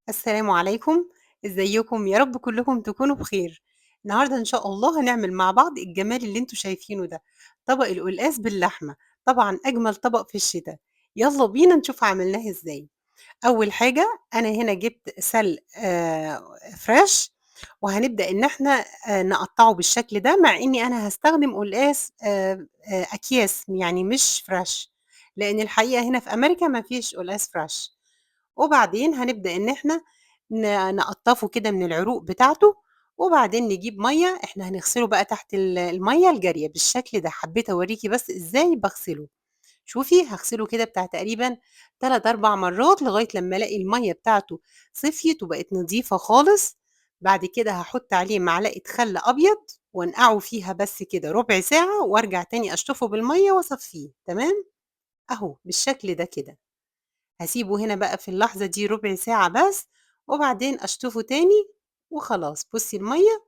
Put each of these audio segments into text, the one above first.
السلام عليكم، إزيكم؟ يا رب كلكم تكونوا بخير. النهارده إن شاء الله هنعمل مع بعض الجمال اللي أنتم شايفينه ده، طبق القلقاس باللحمة، طبعًا أجمل طبق في الشتا. يالّا بينا نشوف عملناه إزاي. أول حاجة أنا هنا جِبت سلق فريش وهنبدأ إن إحنا نقطّعه بالشكل ده، مع إني أنا هاستخدم قلقاس أكياس يعني مش فريش، لإن الحقيقة هنا في أمريكا ما فيش قلقاس فريش. وبعدين هنبدأ إن إحنا نقطّفه كده من العروق بتاعته، وبعدين نجيب مَيّة، إحنا هنغسله بقى تحت المَيّة الجارية بالشكل ده، حبيت أوريكِ بس إزاي باغسله. شوفي هاغسله كده بتاع تقريبًا 3، 4 مرات لغاية لمّا ألاقي المَيّة بتاعته صفيت وبقت نضيفة خالص. بعد كده هاحط عليه معلقة خل أبيض وانقعه فيها بس كده ربع ساعة وارجع تاني أشطفه بالمَيّة واصفيه، تمام؟ أهو بالشكل ده كده. هاسيبه هنا بقى في اللحظة دي ربع ساعة بس، وبعدين أشطفه تاني وخلاص. بُصّي المَيّة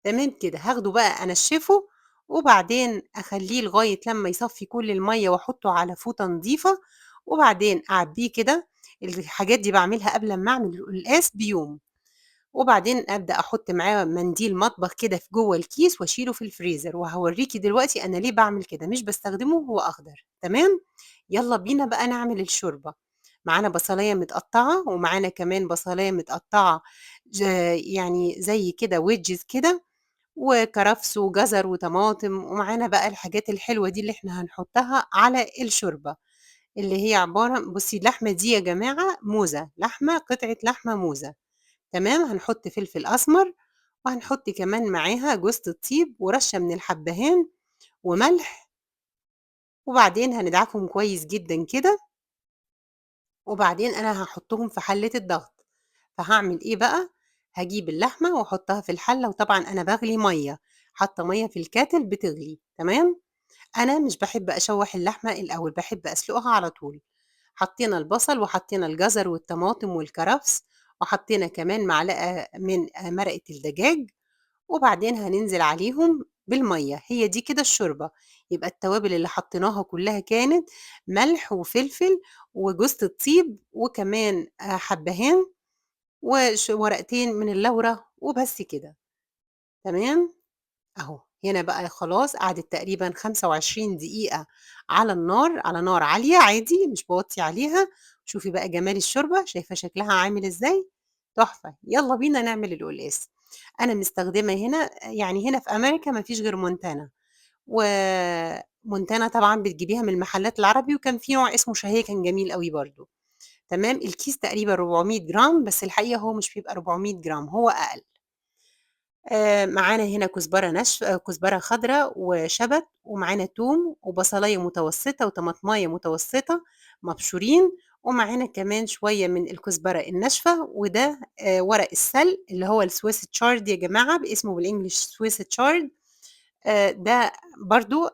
تمام كده، هاخده بقى أنشّفه، وبعدين أخلّيه لغاية لمّا يصفّي كل المَيّة وأحطه على فوطة نضيفة، وبعدين أعبّيه كده. الحاجات دي باعملها قبل أمّا أعمل القلقاس بيوم. وبعدين أبدأ أحُط معاه منديل مطبخ كده جوّه الكيس وأشيله في الفريزر، وهاورّيكِ دلوقتي أنا ليه باعمل كده، مش باستخدمه هو أخضر، تمام؟ يالّا بينا بقى نعمل الشوربة. معانا بصلاية متقطّعة، ومعانا كمان بصلاية متقطّعة ج يعني زي كده wedges كده، وكرفس وجزر وطماطم، ومعانا بقى الحاجات الحلوة دي اللي إحنا هنحطّها على الشوربة، اللي هي عبارة بُصّي اللحمة دي يا جماعة موزة، قطعة لحمة موزة. تمام، هنحط فلفل أسمر، وهنحط كمان معاها جوزة الطيب ورشة من الحبهان وملح، وبعدين هندعكهم كويس جدًا كده، وبعدين أنا هاحطهم في حلة الضغط. فهاعمل إيه بقى، هاجيب اللحمة وأحطها في الحلة، وطبعًا أنا باغلي مَيّة، حاطة مَيّة في الكاتل بتغلي، تمام. أنا مش باحب أشوّح اللحمة الأول، باحب أسلقها على طول. حطينا البصل وحطينا الجزر والطماطم والكرفس، وحطينا كمان معلقة من مرقة الدجاج، وبعدين هننزل عليهم بالمَيّة، هي دي كده الشوربة. يبقى التوابل اللي حطيناها كلّها كانت ملح وفلفل وجوزة الطيب وكمان حبّهان ورقتين من اللورة وبس كده، تمام؟ أهو، هنا بقى خلاص قعدت تقريبًا 25 دقيقة على النار، على نار عالية عادي مش باوطّي عليها. شوفي بقى جمال الشوربة، شايفة شكلها عامل إزاي؟ تحفة. يالّا بينا نعمل القلقاس. أنا مستخدمة هنا يعني هنا في أمريكا ما فيش غير مونتانا، ومونتانا طبعًا بتجيبيها من المحلات العربي، وكان في نوع اسمه شهية كان جميل أوي برضه، تمام. الكيس تقريبًا 400 جرام، بس الحقيقة هو مش بيبقى 400 جرام، هو أقل. معانا هنا كزبرة كزبرة خضرا وشبت، ومعانا توم وبصلاية متوسطة وطماطماية متوسطة مبشورين، ومعانا كمان شوية من الكزبرة الناشفة، وده ورق السلق اللي هو الSwiss chard يا جماعة، اسمه بالEnglish Swiss chard. ده برضه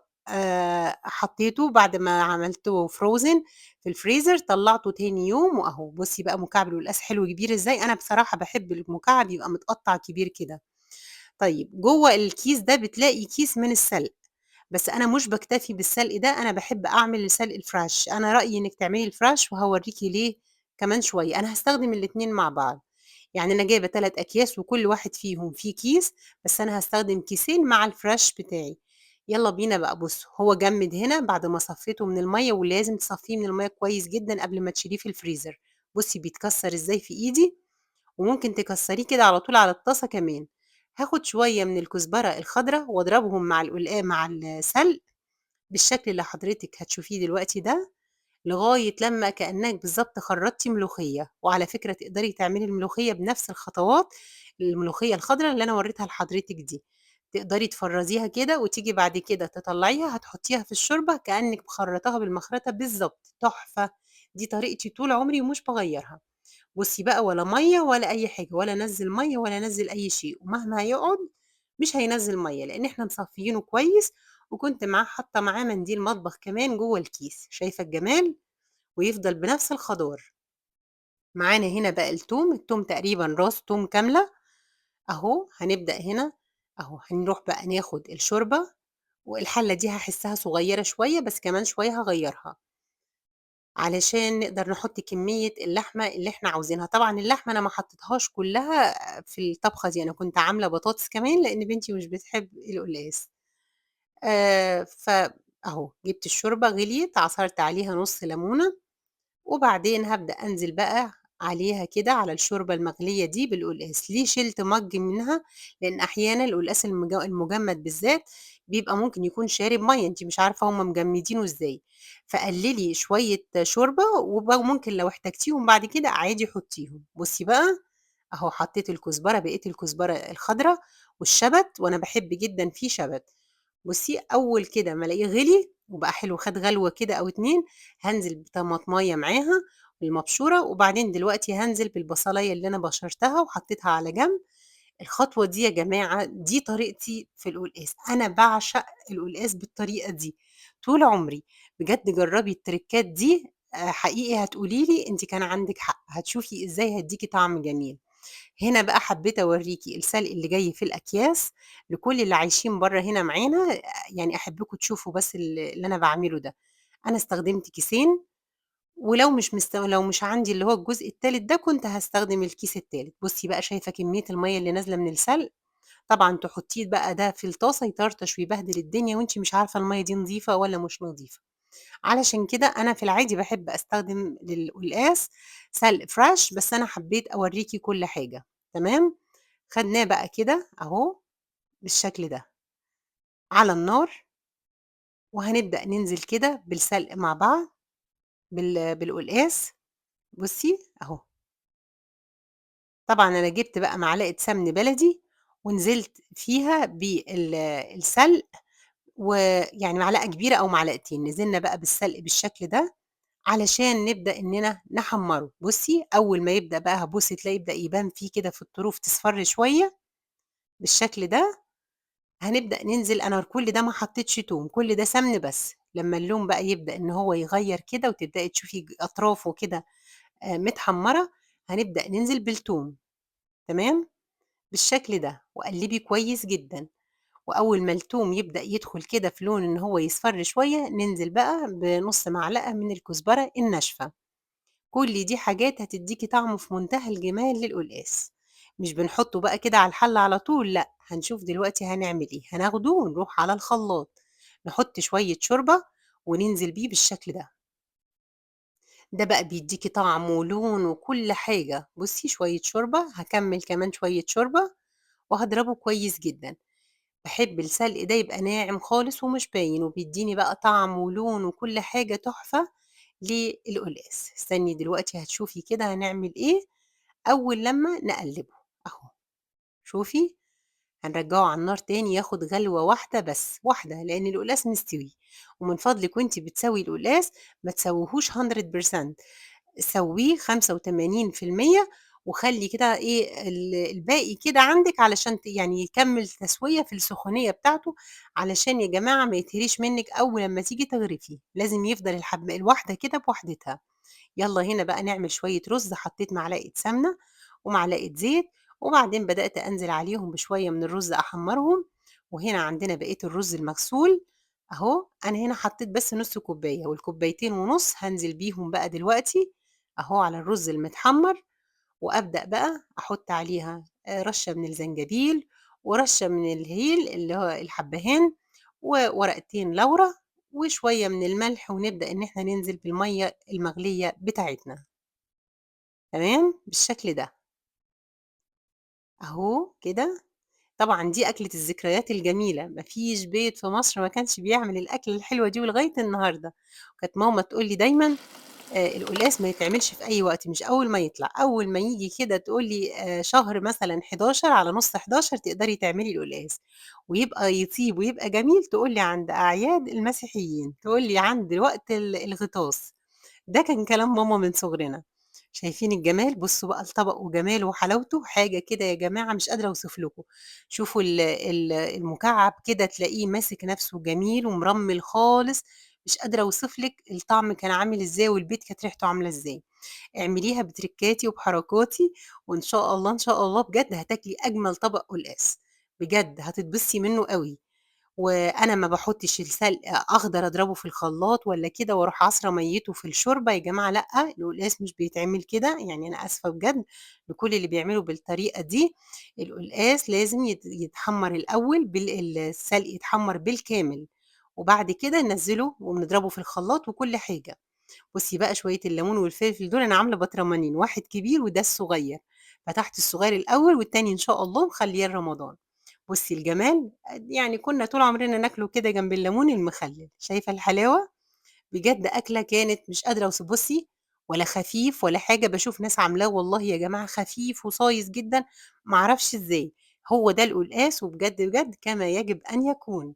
حطيته بعد ما عملته frozen في الفريزر، طلّعته تاني يوم وأهو. بُصّي بقى مكعب القلقاس حلو كبير إزاي، أنا بصراحة باحب المكعب يبقى متقطّع كبير كده. طيب جوّه الكيس ده بتلاقي كيس من السلق، بس أنا مش باكتفي بالسلق ده، أنا باحب أعمل السلق الفريش. أنا رأيي إنِّك تعملي الفريش وهاوريكِ ليه كمان شوية. أنا هاستخدم الاتنين مع بعض، يعني أنا جايبة 3 أكياس وكل واحد فيهم فيه كيس، بس أنا هاستخدم كيسين مع الفريش بتاعي. يالّا بينا بقى بُصّوا، هو جمِّد هنا بعد ما صفّيته من المَيّة، ولازم تصفّيه من المَيّة كويس جدًا قبل ما تشيليه في الفريزر. بُصّي بيتكسّر إزاي في إيدي، وممكن تكسّريه كده على طول على الطاسة كمان. هاخد شوية من الكزبرة الخضرا واضربهم مع مع السلق بالشكل اللي حضرتِك هتشوفيه دلوقتي ده، لغاية لمّا كأنِّك بالضبط خرّطتِ ملوخية. وعلى فكرة تقدري تعملي الملوخية بنفس الخطوات، الملوخية الخضرا اللي أنا وريتها لحضرتِك دي. تقدري تفرّزيها كده وتيجي بعد كده تطلّعيها هتحطيها في الشوربة كأنِّك مخرّطاها بالمخرطة بالضبط، تحفة. دي طريقتي طول عمري ومش باغيّرها. بُصّي بقى ولا مَيّة ولا أي حاجة، ولا أنزّل مَيّة ولا أنزّل أي شيء، ومهما هيقعد مش هينزّل مَيّة، لإن إحنا مصفّيينه كويس، وكنت حاطة معاه منديل مطبخ كمان جوّه الكيس، شايفة الجمال؟ ويفضل بنفس الخضار. معانا هنا بقى التوم تقريبًا راس توم كاملة، أهو هنبدأ هنا، أهو هنروح بقى ناخد الشوربة، والحلة دي هاحسّها صغيّرة شوية، بس كمان شوية هاغيّرها. علشان نقدر نحط كمية اللحمة اللي إحنا عاوزينها. طبعًا اللحمة أنا ما حطيتهاش كلّها في الطبخة دي، أنا كنت عاملة بطاطس كمان لإن بنتي مش بتحب القلقاس. فأهو جِبت الشوربة غليت، عصرت عليها نُص ليمونة، وبعدين هابدأ أنزل بقى عليها كده على الشوربة المغلية دي بالقلقاس. ليه شِلت مَج منها؟ لإن أحيانًا القلقاس المُجمّد بالذات بيبقى ممكن يكون شارب مَيّة، أنتِ مش عارفة هُم مجمّدينه إزاي، فقلّلي شوية شوربة ممكن لو احتجتيهم بعد كده عادي حُطّيهم. بُصّي بقى، أهو حطّيت الكزبرة، بقيت الكزبرة الخضرا والشبت، وأنا باحب جدًا فيه شبت. بُصّي، أول كده ما ألاقيه غِلي وبقى حلو خَد غلوة كده أو 2، هانزل بطماطماية معاها المبشورة، وبعدين دلوقتي هانزل بالبصلاية اللي أنا بشرتها وحطيتها على جنب. الخطوة دي يا جماعة دي طريقتي في القلقاس، أنا باعشق القلقاس بالطريقة دي طول عمري. بجد جرّبي التريكات دي حقيقي هتقولي لي أنتِ كان عندِك حق، هتشوفي إزاي هيدّيكِ طعم جميل. هنا بقى حبيت أورّيكِ السلق اللي جاي في الأكياس لكل اللي عايشين برّه هنا معانا، يعني أحبكم تشوفوا بس اللي أنا باعمله ده. أنا استخدمت كيسين، ولو مش لو مش عندي اللي هو الجزء التالت ده كنت هاستخدم الكيس التالت. بُصّي بقى شايفة كمية المَيّة اللي نازلة من السلق، طبعًا تحطيه بقى ده في الطاسة يطرطش ويبهدل الدنيا وأنتِ مش عارفة المَيّة دي نضيفة والّا مش نضيفة. علشان كده أنا في العادي باحب أستخدم للقلقاس سلق فريش، بس أنا حبيت أورّيكِ كل حاجة، تمام؟ خدناه بقى كده أهو بالشكل ده على النار، وهنبدأ ننزل كده بالسلق مع بعض بالقلقاس. بُصّي أهو، طبعًا أنا جِبت بقى معلقة سمن بلدي ونزلت فيها السلق، ويعني معلقة كبيرة أو معلقتين، نزلنا بقى بالسلق بالشكل ده علشان نبدأ إننا نحمّره. بُصّي، أول ما يبدأ بقى هتبُصّي تلاقي يبدأ يبان فيه كده في الطروف تصفَر شوية بالشكل ده، هنبدأ ننزل. أنا كل ده ما حطيتش توم، كل ده سمن بس. لمّا اللون بقى يبدأ إن هو يغيّر كده وتبدئي تشوفي أطرافه كده متحمّرة، هنبدأ ننزل بالتوم، تمام، بالشكل ده، وقلّبي كويس جدًا. وأول ما التوم يبدأ يدخل كده في لون إن هو يصفر شوية، ننزل بقى بنُص معلقة من الكزبرة الناشفة. كل دي حاجات هتدّيكِ طعم في منتهى الجمال للقلقاس. مش بنحطه بقى كده على الحلة على طول لأ، هنشوف دلوقتي هنعمل إيه، هناخده ونروح على الخلاط، نحط شوية شوربة وننزل بيه بالشكل ده. ده بقى بيدّيكِ طعم ولون وكل حاجة. بُصّي شوية شوربة، هاكمّل كمان شوية شوربة وهاضربه كويس جدًا. باحب السلق ده يبقى ناعم خالص ومش باين، وبيدّيني بقى طعم ولون وكل حاجة تحفة للقلقاس. استني دلوقتي هتشوفي كده هنعمل إيه أول لمّا نقلّبه. أهو شوفي، هنرجّعه على النار تاني ياخد غلوة واحدة بس، واحدة، لإن القلقاس مستوي. ومن فضلِك وأنتِ بتسوّي القلقاس ما تسوّيهوش 100%، سوّيه 85% وخلّي كده إيه الباقي كده عندِك علشان يعني يكمّل تسوية في السخونية بتاعته، علشان يا جماعة ما يتهريش منِّك أول لمّا تيجي تغرفيه، لازم يفضل الواحدة كده بواحدتها. يالّا هنا بقى نعمل شوية رُز، حطيت معلقة سمنة ومعلقة زيت، وبعدين بدأت أنزل عليهم بشوية من الرُز أحمّرهم. وهنا عندنا بقية الرُز المغسول أهو، أنا هنا حطيت بس نُص كوباية، والكوبايتين ونُص هانزل بيهم بقى دلوقتي أهو على الرُز المتحمّر، وأبدأ بقى أحُط عليها رشّة من الزنجبيل، ورشّة من الهيل اللي هو الحبّهان، وورقتين لورا، وشوية من الملح، ونبدأ إن إحنا ننزل بالمَيّة المغلية بتاعتنا، تمام، بالشكل ده، أهو كده. طبعًا دي أكلة الذكريات الجميلة، ما فيش بيت في مصر ما كانش بيعمل الأكلة الحلوة دي ولغاية النهارده. وكانت ماما تقول لي دايمًا القلقاس ما يتعملش في أي وقت، مش أول ما يطلع، أول ما ييجي كده تقول لي شهر مثلًا 11 على نُص 11 تقدري تعملي القلقاس، ويبقى يطيب ويبقى جميل، تقول لي عند أعياد المسيحيين، تقول لي عند وقت الغِطاس. ده كان كلام ماما من صغرنا. شايفين الجمال؟ بُصّوا بقى الطبق وجماله وحلاوته، حاجة كده يا جماعة مش قادرة أوصف لكم. شوفوا المكعب كده تلاقيه ماسك نَفْسه جميل ومرمّل خالص، مش قادرة أوصف لِك الطعم كان عامل إزاي والبيت كانت ريحته عاملة إزاي. اعمليها بتريكاتي وبحركاتي، وإن شاء الله، إن شاء الله بجد هتاكلي أجمل طبق قلقاس، بجد هتتبسطي منّه أوي. وأنا ما باحطش السلق أخضر أضربه في الخلاط والّا كده وأروح عاصرة مَيّته في الشوربة، يا جماعة لأ، القلقاس مش بيتعمل كده، يعني أنا آسفة بجد لكل اللي بيعمله بالطريقة دي، القلقاس لازم يتحمّر الأول السلق يتحمّر بالكامل، وبعد كده ننزّله ونضربه في الخلاط وكل حاجة. بُصّي بقى شوية الليمون والفلفل دول أنا عاملة برطمانين، واحد كبير وده الصغير، فتحت الصغير الأول والتاني إن شاء الله مخلّياه لرمضان. بُصّي الجمال، يعني كنا طول عمرنا ناكله كده جنب الليمون المخلل، شايفة الحلاوة؟ بجد أكلة كانت مش قادرة بُصّي ولا خفيف ولا حاجة، باشوف ناس عاملاه والله يا جماعة خفيف وصايص جدًا، ما أعرفش إزاي، هو ده القلقاس وبجد، بجد كما يجب أن يكون.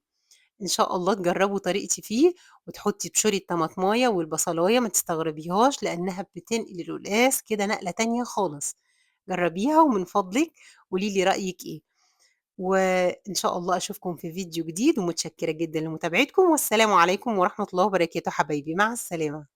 إن شاء الله تجرّبوا طريقتي فيه، وتحطّي الطماطماية والبصلاية ما تستغربيهاش، لإنها بتنقل القلقاس كده نقلة تانية خالص، جرّبيها ومن فضلِك قولي لي رأيِك إيه، وإن شاء الله أشوفكم في فيديو جديد، ومتشكرة جدًا لمتابعتكم، والسلام عليكم ورحمة الله وبركاته حبايبي، مع السلامة.